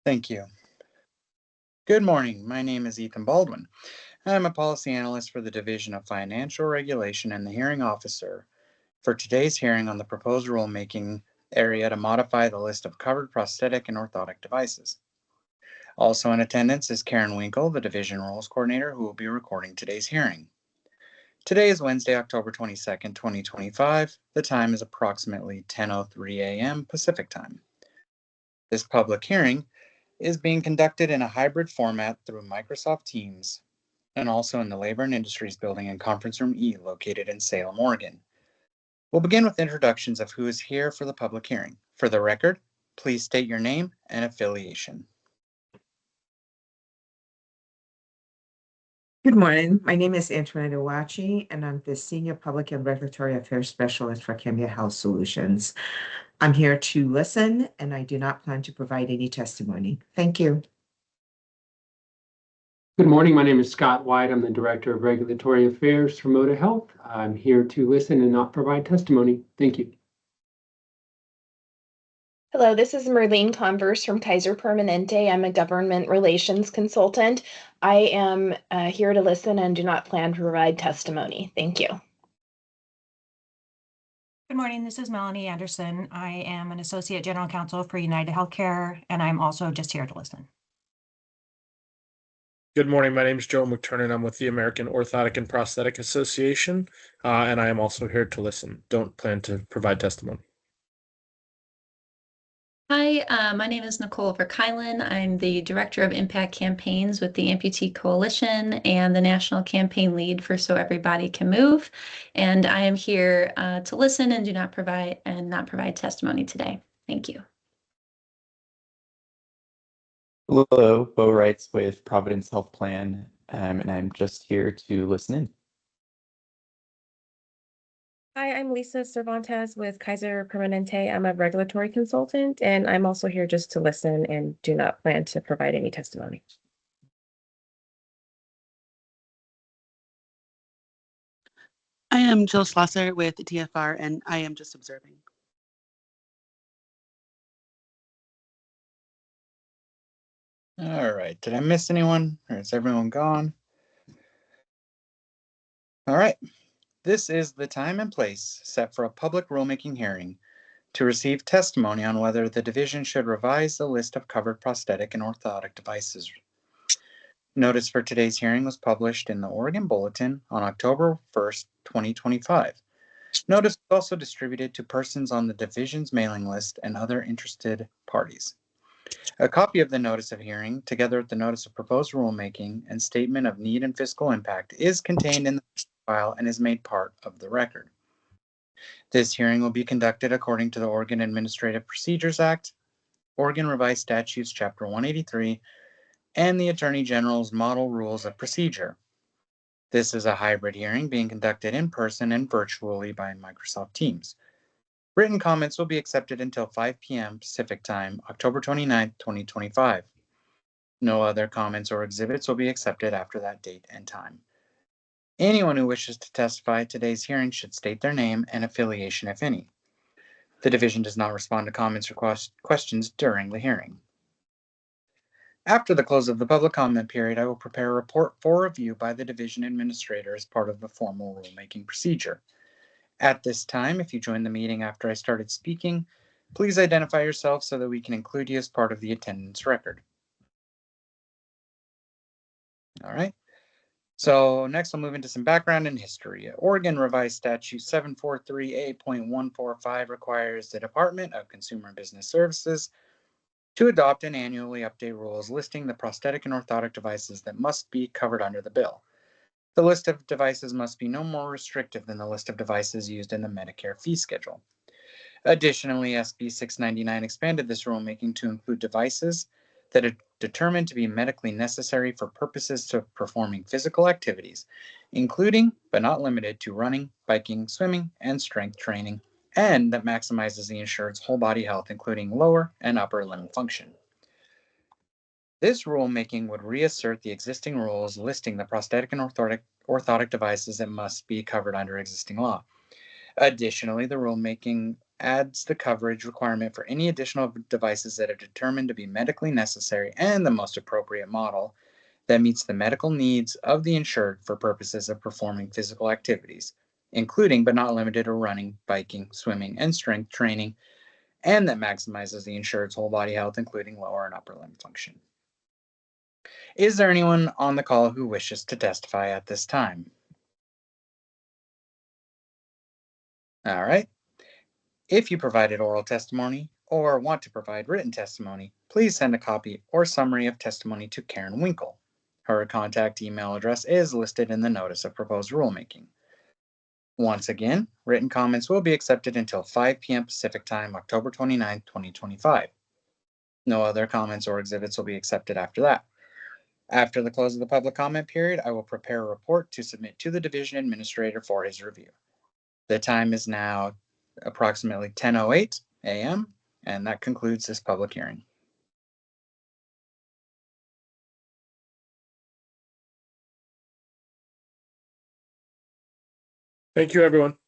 Thank you. Good morning. My name is Ethan Baldwin. I'm a policy analyst for the Division of Financial Regulation and the hearing officer for today's hearing on the proposed rulemaking area to modify the list of covered prosthetic and orthotic devices. Also in attendance is Karen Winkle, the Division Rules Coordinator, who will be recording today's hearing. Today is Wednesday, October 22nd, 2025. The time is approximately 10:03 a.m. Pacific Time. This public hearing is being conducted in a hybrid format through Microsoft Teams and also in the Labor and Industries Building in Conference Room E located in Salem, Oregon. We'll begin with introductions of who is here for the public hearing. For the record, please state your name and affiliation. Good morning. My name is Antoinette Iwachi, and I'm the Senior Public and Regulatory Affairs Specialist for Cambia Health Solutions. I'm here to listen, and I do not plan to provide any testimony. Thank you. Good morning. My name is Scott White. I'm the Director of Regulatory Affairs for Moda Health. I'm here to listen and not provide testimony. Thank you. Hello, this is Merlene Converse from Kaiser Permanente. I'm a government relations consultant. I am here to listen and do not plan to provide testimony. Thank you. Good morning, this is Melanie Anderson. I am an Associate General Counsel for United Healthcare, and I'm also just here to listen. Good morning, my name is Joe McTurnan. I'm with the American Orthotic and Prosthetic Association, and I am also here to listen. Don't plan to provide testimony. Hi, my name is Nicole Verkeilen. I'm the Director of Impact Campaigns with the Amputee Coalition and the National Campaign Lead for So Everybody Can Move. And I am here to listen and not provide testimony today. Thank you. Hello, Bo Wrights with Providence Health Plan, and I'm just here to listen in. Hi, I'm Lisa Cervantes with Kaiser Permanente. I'm a regulatory consultant, and I'm also here just to listen and do not plan to provide any testimony. I am Jill Schlosser with DFR, and I am just observing. All right, did I miss anyone, or is everyone gone? All right, this is the time and place set for a public rulemaking hearing to receive testimony on whether the division should revise the list of covered prosthetic and orthotic devices. Notice for today's hearing was published in the Oregon Bulletin on October 1st, 2025. Notice was also distributed to persons on the division's mailing list and other interested parties. A copy of the notice of hearing, together with the notice of proposed rulemaking and statement of need and fiscal impact, is contained in the file and is made part of the record. This hearing will be conducted according to the Oregon Administrative Procedures Act, Oregon Revised Statutes Chapter 183, and the Attorney General's Model Rules of Procedure. This is a hybrid hearing being conducted in person and virtually by Microsoft Teams. Written comments will be accepted until 5 p.m. Pacific Time, October 29th, 2025. No other comments or exhibits will be accepted after that date and time. Anyone who wishes to testify at today's hearing should state their name and affiliation, if any. The division does not respond to comments or questions during the hearing. After the close of the public comment period, I will prepare a report for review by the division administrator as part of the formal rulemaking procedure. At this time, if you joined the meeting after I started speaking, please identify yourself so that we can include you as part of the attendance record. All right. So next I'll move into some background and history. Oregon Revised Statute 743A.145 requires the Department of Consumer and Business Services to adopt and annually update rules listing the prosthetic and orthotic devices that must be covered under the bill. The list of devices must be no more restrictive than the list of devices used in the Medicare fee schedule. Additionally, SB 699 expanded this rulemaking to include devices that are determined to be medically necessary for purposes of performing physical activities, including but not limited to running, biking, swimming, and strength training, and that maximizes the insured's whole body health, including lower and upper limb function. This rulemaking would reassert the existing rules listing the prosthetic and orthotic devices that must be covered under existing law. Additionally, the rulemaking adds the coverage requirement for any additional devices that are determined to be medically necessary and the most appropriate model that meets the medical needs of the insured for purposes of performing physical activities, including but not limited to running, biking, swimming, and strength training, and that maximizes the insured's whole body health, including lower and upper limb function. Is there anyone on the call who wishes to testify at this time? All right. If you provided oral testimony or want to provide written testimony, please send a copy or summary of testimony to Karen Winkle. Her contact email address is listed in the notice of proposed rulemaking. Once again, written comments will be accepted until 5 p.m. Pacific Time, October 29, 2025. No other comments or exhibits will be accepted after that. After the close of the public comment period, I will prepare a report to submit to the division administrator for his review. The time is now approximately 10:08 a.m., and that concludes this public hearing. Thank you, everyone.